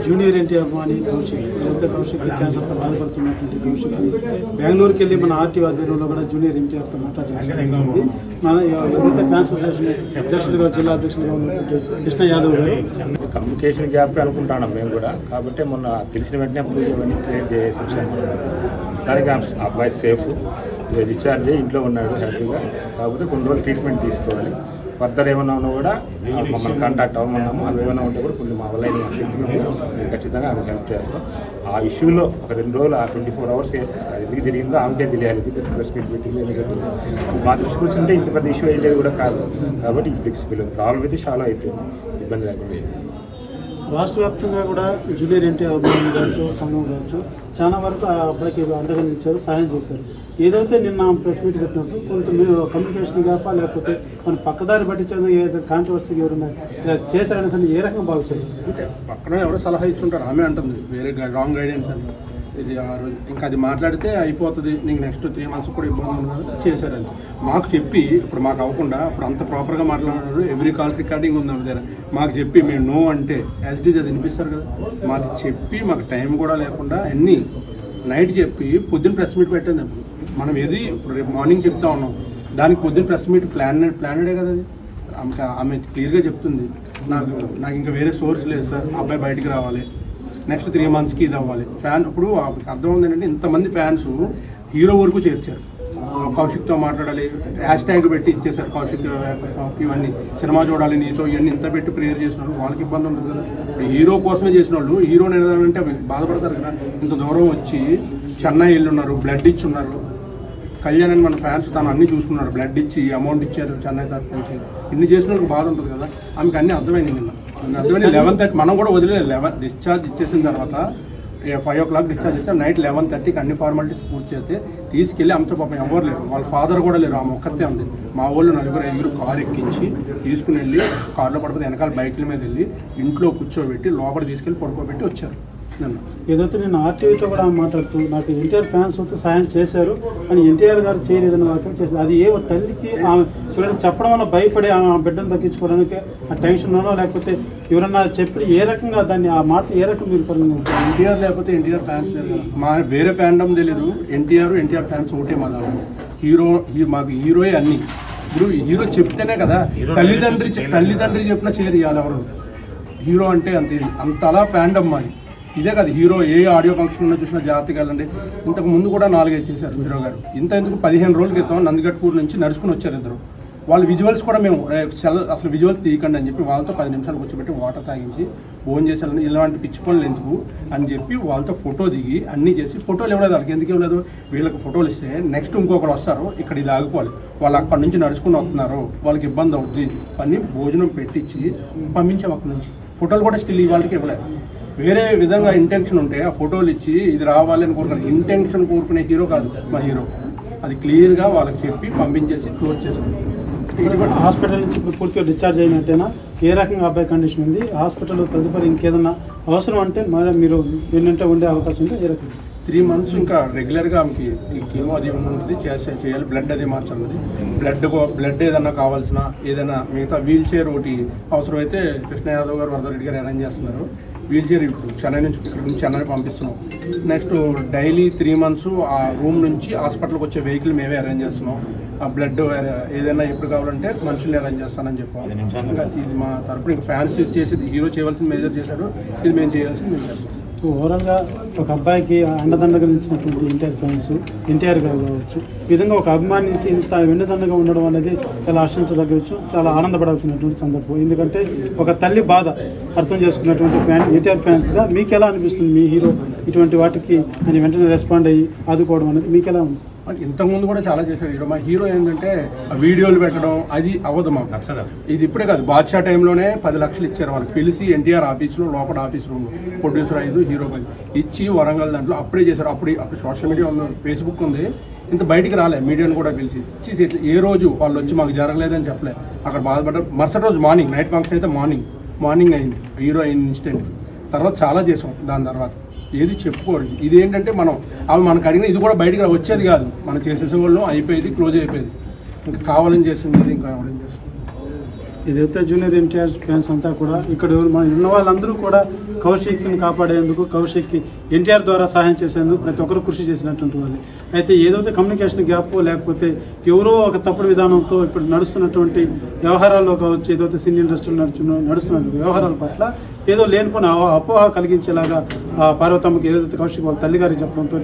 Junior NTR అని కౌశిక్ క్యాన్సర్తో బాధపడుతున్నటువంటి కౌశిక్ని బెంగళూరుకి వెళ్ళి మన ఆర్టీ ఆధ్వర్యంలో కూడా జూనియర్ ఎన్టీఆర్తో మాట్లాడుతుంది. మన ఎవరైతే ఫ్యాన్స్ అసోసియేషన్ అధ్యక్షులుగా జిల్లా అధ్యక్షులుగా ఉన్నటువంటి కృష్ణ యాదవ్ గారు కమ్యూనికేషన్ గ్యాప్ అనుకుంటున్నాం మేము కూడా. కాబట్టి మొన్న తెలిసిన వెంటనే అప్పుడు ఇవన్నీ క్లియర్ చేసి వచ్చాము. దానికి అబ్బాయి సేఫ్ డిశ్చార్జ్ అయ్యి ఇంట్లో ఉన్నాడు హ్యాపీగా. కాకపోతే కొన్ని రోజులు ట్రీట్మెంట్ తీసుకోవాలి. ఫర్దర్ ఏమన్నా ఉన్నా కూడా మమ్మల్ని కాంటాక్ట్ అవ్వమన్నాము. అవి ఏమైనా ఉంటే కూడా కొన్ని మా వల్ల మేము ఖచ్చితంగా ఆమెకు హెల్ప్ చేస్తాం. ఆ ఇష్యూలో ఒక 2 రోజులు ఆ 24 hours ఎందుకు జరిగిందో ఆమెకే తెలియాలి. ప్రెస్ మీట్ పెట్టింది మా దృష్టికి వచ్చింటే ఇంత పెద్ద ఇష్యూ అయ్యేది కూడా కాదు. కాబట్టి ఇప్పుడు ప్రాబ్లం అయితే చాలా అయిపోయింది, ఇబ్బంది లేకుండా. రాష్ట్ర వ్యాప్తంగా కూడా జూనియర్ ఎన్టీఆర్ అభిమానులు కావచ్చు, సంఘం కావచ్చు, చాలా వరకు ఆ అబ్బాయికి అండగా ఇచ్చారు, సహాయం చేశారు. ఏదైతే నిన్న ప్రెస్ మీట్ పెట్టినప్పుడు కొంత మీరు కమ్యూనికేషన్ గ్యాపా లేకపోతే మన పక్కదారి పట్టించడం ఏదైతే కాంట్రవర్సీ ఎవరైనా చేశారని సరే ఏ రకంగా భావించారు? అంటే పక్కన ఎవరో సలహా ఇచ్చుంటారు, ఆమె అంటుంది వేరే రాంగ్ గైడెన్స్ అని. ఇది ఆ రోజు ఇంకా అది మాట్లాడితే అయిపోతుంది, నీకు నెక్స్ట్ 3 months కూడా ఇబ్బంది ఉండదు చేశారని మాకు చెప్పి, ఇప్పుడు మాకు అవ్వకుండా ఇప్పుడు అంత ప్రాపర్గా మాట్లాడినారు. ఎవ్రీ కాల్ రికార్డింగ్ ఉంది ఆమె దగ్గర. మాకు చెప్పి మేము నో అంటే యాజ్ ఇట్ ఈజ్ అది వినిపిస్తారు కదా. మాకు చెప్పి మాకు టైం కూడా లేకుండా అన్నీ నైట్ చెప్పి పొద్దున్న ప్రెస్ మీట్ పెట్టింది. మనం ఏది ఇప్పుడు రేపు మార్నింగ్ చెప్తా ఉన్నాం, దానికి పొద్దున్న ప్రెస్ మీట్ ప్లానెడే కదా అది. ఆమె క్లియర్గా చెప్తుంది, నాకు ఇంకా వేరే సోర్స్ లేదు సార్, అబ్బాయి బయటికి రావాలి, నెక్స్ట్ 3 monthsకి ఇది అవ్వాలి. ఫ్యాన్ ఇప్పుడు అర్థం ఉంది ఏంటంటే ఇంతమంది ఫ్యాన్స్ హీరో వరకు చేర్చారు. కౌశిక్తో మాట్లాడాలి, హ్యాష్ ట్యాగ్ పెట్టి ఇచ్చేసారు. కౌశిక్ ఇవన్నీ సినిమా చూడాలి నీతో ఇవన్నీ ఇంత పెట్టి ప్రేయర్ చేసిన వాళ్ళు వాళ్ళకి ఇబ్బంది ఉంటుంది కదా. హీరో కోసమే చేసిన వాళ్ళు హీరోని ఏదంటే బాధపడతారు కదా. ఇంత దూరం వచ్చి చెన్నై వెళ్ళున్నారు, బ్లడ్ ఇచ్చి ఉన్నారు. కళ్యాణ్ అని మన ఫ్యాన్స్ తను అన్నీ చూసుకున్నారు, బ్లడ్ ఇచ్చి అమౌంట్ ఇచ్చారు చెన్నై తరఫు నుంచి. ఇన్ని చేసిన వాళ్ళకి బాధ ఉంటుంది కదా. ఆమెకు అన్నీ అర్థమైంది నిన్న. అర్థమైంది 11:30 మనం కూడా వదిలేదు. 11 డిశ్చార్జ్ ఇచ్చేసిన తర్వాత 5 o'clock డిశ్చార్జ్ చేస్తే నైట్ 11:30కి అన్ని ఫార్మాలిటీస్ పూర్తి చేస్తే తీసుకెళ్ళి అమ్మతో పాపం ఎవరు లేరు, వాళ్ళ ఫాదర్ కూడా లేరు, ఆమె ఒక్కతే ఉంది. మా వాళ్ళు 4-5 కారు ఎక్కించి తీసుకుని వెళ్ళి కారులో పడిపోతే వెనకాల బైకుల మీద వెళ్ళి ఇంట్లో కూర్చోబెట్టి లోపల తీసుకెళ్ళి పడుకోబెట్టి వచ్చారు. ఏదైతే నేను ఆర్టీవీతో కూడా మాట్లాడుతూ నాకు ఎన్టీఆర్ ఫ్యాన్స్ వస్తే సాయం చేశారు అని ఎన్టీఆర్ గారు చేయలేదని వ్యాఖ్యలు చేశారు. అది ఏ తల్లికి ఆమె ఎవరైనా చెప్పడం వల్ల భయపడి ఆ బిడ్డను దక్కించుకోవడానికి ఆ టెన్షన్లోనో లేకపోతే ఎవరన్నా చెప్పి ఏ రకంగా దాన్ని ఆ మాట ఏ రకంగా మీరు పరిగణించారు? ఎన్టీఆర్ లేకపోతే ఎన్టీఆర్ ఫ్యాన్స్ లేదు, మా వేరే ఫ్యాన్డమ్ తెలియదు. ఎన్టీఆర్ ఫ్యాన్స్ ఒకటే మా దాంట్లో. మాకు హీరోయే అన్నీ. ఇప్పుడు హీరో చెప్తేనే కదా, తల్లిదండ్రి చెప్పిన చేరియాలి ఎవరు. హీరో అంటే అంతలా ఫ్యాన్డమ్ మాది. ఇదే కదా హీరో ఏ ఆడియో ఫంక్షన్ ఉన్నా చూసినా జాగ్రత్తగా వెళ్ళండి. ఇంతకు ముందు కూడా 4-5 చేశారు హీరో గారు. ఎందుకు 15 రోజుల క్రితం నందిగట్పూర్ నుంచి నడుచుకుని వచ్చారు ఇద్దరు. వాళ్ళ విజువల్స్ కూడా మేము అసలు విజువల్స్ తీయకండి అని చెప్పి వాళ్ళతో 10 నిమిషాలు కూర్చోబెట్టి వాటర్ తాగించి ఫోన్ చేశారని ఇలాంటి పిచ్చి పనులు ఎందుకు అని చెప్పి వాళ్ళతో ఫోటో దిగి అన్నీ చేసి ఫోటోలు ఇవ్వలేదు. వాళ్ళకి ఎందుకు ఇవ్వలేదు? వీళ్ళకి ఫోటోలు ఇస్తే నెక్స్ట్ ఇంకొకరు వస్తారు, ఇక్కడ ఇది ఆగిపోవాలి, వాళ్ళు అక్కడి నుంచి నడుచుకుని వస్తున్నారు, వాళ్ళకి ఇబ్బంది అవుతుంది అని భోజనం పెట్టించి పంపించాం అక్కడి నుంచి. ఫోటోలు కూడా స్టిల్ వాళ్ళకి ఇవ్వలేదు. వేరే విధంగా ఇంటెన్షన్ ఉంటే ఆ ఫోటోలు ఇచ్చి ఇది రావాలి అని కోరుకున్నారు. ఇంటెన్షన్ కోరుకునే హీరో కాదు మా హీరో. అది క్లియర్గా వాళ్ళకి చెప్పి పంపించేసి క్లోజ్ చేశారు. హాస్పిటల్ నుంచి పూర్తిగా డిశ్చార్జ్ అయినట్టేనా? ఏ రకంగా అబ్బాయి కండిషన్ ఉంది? హాస్పిటల్లో తదుపరి ఇంకేదన్నా అవసరం అంటే మరి మీరు ఏంటంటే ఉండే అవకాశం ఉంటే ఏ రకంగా? 3 months ఇంకా రెగ్యులర్గా ఆమెకి కీమో అది ఉంటుంది, చేయాలి. బ్లడ్ అది మార్చాలి. బ్లడ్ ఏదన్నా కావాల్సిన ఏదైనా మిగతా వీల్ చైర్ ఒకటి అవసరమైతే కృష్ణ యాదవ్ గారు వరదరెడ్డి గారు అరేంజ్ చేస్తున్నారు. వీల్ చైర్ ఇప్పుడు చెన్నై నుంచి ఇక్కడ నుంచి చెన్నై పంపిస్తున్నాం. నెక్స్ట్ డైలీ 3 months ఆ రూమ్ నుంచి హాస్పిటల్కి వచ్చే వెహికల్ మేమే అరేంజ్ చేస్తున్నాం. ఆ బ్లడ్ ఏదైనా ఎప్పుడు కావాలంటే మనుషుల్ని అరేంజ్ చేస్తానని చెప్పాం. ఇంకా ఇది మా తరపున ఇంకా ఫ్యాన్స్ చేసి హీరో చేయవలసిన మేజర్ చేశారు, ఇది మేము చేయాల్సింది మేము చేస్తాం. ఓవరాల్గా ఒక అబ్బాయికి అండదండగా నిలిచినటువంటి ఎన్టీఆర్ ఫ్యాన్స్, ఎన్టీఆర్ గారు కావచ్చు, ఈ విధంగా ఒక అభిమానికి ఇంత వెన్నుదండగా ఉండడం అనేది చాలా ఆశించదగ్గవచ్చు, చాలా ఆనందపడాల్సినటువంటి సందర్భం. ఎందుకంటే ఒక తల్లి బాధ అర్థం చేసుకున్నటువంటి ఎన్టీఆర్ ఫ్యాన్స్గా మీకు ఎలా అనిపిస్తుంది? మీ హీరో ఇటువంటి వాటికి అని వెంటనే రెస్పాండ్ అయ్యి ఆదుకోవడం అనేది మీకు ఎలా ఉంది? ఇంతకుముందు కూడా చాలా చేశాడు హీరో. మా హీరో ఏంటంటే వీడియోలు పెట్టడం అది అవ్వదు మాకు, నచ్చదు. ఇది ఇప్పుడే కాదు, బాద్షా టైంలోనే 10 లక్షలు ఇచ్చారు వాళ్ళకి పిలిచి ఎన్టీఆర్ ఆఫీస్లో లోపల ఆఫీస్ రూమ్లో ప్రొడ్యూసర్ 5 హీరో 10 ఇచ్చి వరంగల్ దాంట్లో అప్పుడే చేశారు. అప్పుడు సోషల్ మీడియా ఉంది, ఫేస్బుక్ ఉంది, ఇంత బయటికి రాలే. మీడియాను కూడా పిలిచి ఇచ్చి ఏ రోజు వాళ్ళు వచ్చి మాకు జరగలేదని చెప్పలే. అక్కడ బాధపడ్డారు. మరుసటి రోజు మార్నింగ్, నైట్ ఫంక్షన్ అయితే మార్నింగ్ అయింది హీరో అయిన ఇన్స్టెంట్. తర్వాత చాలా చేసాం దాని తర్వాత. ఏది చెప్పుకోరు. ఇది ఏంటంటే అవి మనకు అడిగిన ఇది కూడా బయటికి వచ్చేది కాదు, మనం చేసేసే వాళ్ళు అయిపోయేది, క్లోజ్ అయిపోయేది. ఇంకా కావాలని చేసింది ఇది ఇంకా కావాలని చేస్తుంది. ఇదైతే జూనియర్ ఎన్టీఆర్ ఫ్యాన్స్ అంతా కూడా ఇక్కడ మన ఉన్న వాళ్ళందరూ కూడా కౌశిక్ని కాపాడేందుకు, కౌశిక్కి ఎన్టీఆర్ ద్వారా సహాయం చేసేందుకు ప్రతి ఒక్కరు కృషి చేసినటువంటి వాళ్ళు. అయితే ఏదైతే కమ్యూనికేషన్ గ్యాప్ లేకపోతే ఎవరో ఒక తప్పుడు విధానంతో ఇప్పుడు నడుస్తున్నటువంటి వ్యవహారాల్లో కావచ్చు, ఏదైతే సినీ ఇండస్ట్రీలో నడుస్తున్న వ్యవహారాల పట్ల ఏదో లేనిపోయిన అపోహ కలిగించేలాగా పార్వతమ్మకి ఏదైతే కౌశిక్ వాళ్ళ తల్లిగారికి చెప్పడంతో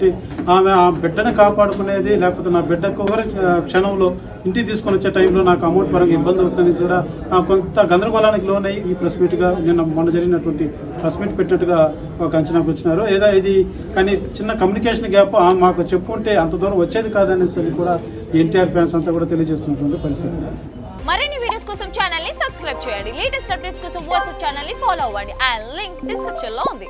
ఆమె ఆ బిడ్డను కాపాడుకునేది, లేకపోతే నా బిడ్డకు ఎవరి క్షణంలో ఇంటికి తీసుకొని వచ్చే టైంలో నాకు అమౌంట్ పరంగా ఇబ్బంది అవుతుంది కూడా కొంత గందరగోళానికి లోనై ఈ ప్రెస్ మీట్గా మొన్న జరిగినటువంటి ప్రెస్ మీట్ పెట్టినట్టుగా ఒక అంచనాకు వచ్చినారు. ఏదో ఇది కానీ చిన్న కమ్యూనికేషన్ గ్యాప్ మాకు చెప్పుకుంటే అంత దూరం వచ్చేది కాదనేసి కూడా ఎన్టీఆర్ ఫ్యాన్స్ అంతా కూడా తెలియజేస్తున్నటువంటి పరిస్థితి. మరిన్ని వీడియోస్ కోసం ఛానల్ ని సబ్స్క్రైబ్ చేయండి. లేటెస్ట్ అప్డేట్స్ కోసం వాట్సాప్ ఛానల్ ని ఫాలో అవ్వండి. ఆ లింక్ డిస్క్రిప్షన్ లో ఉంది.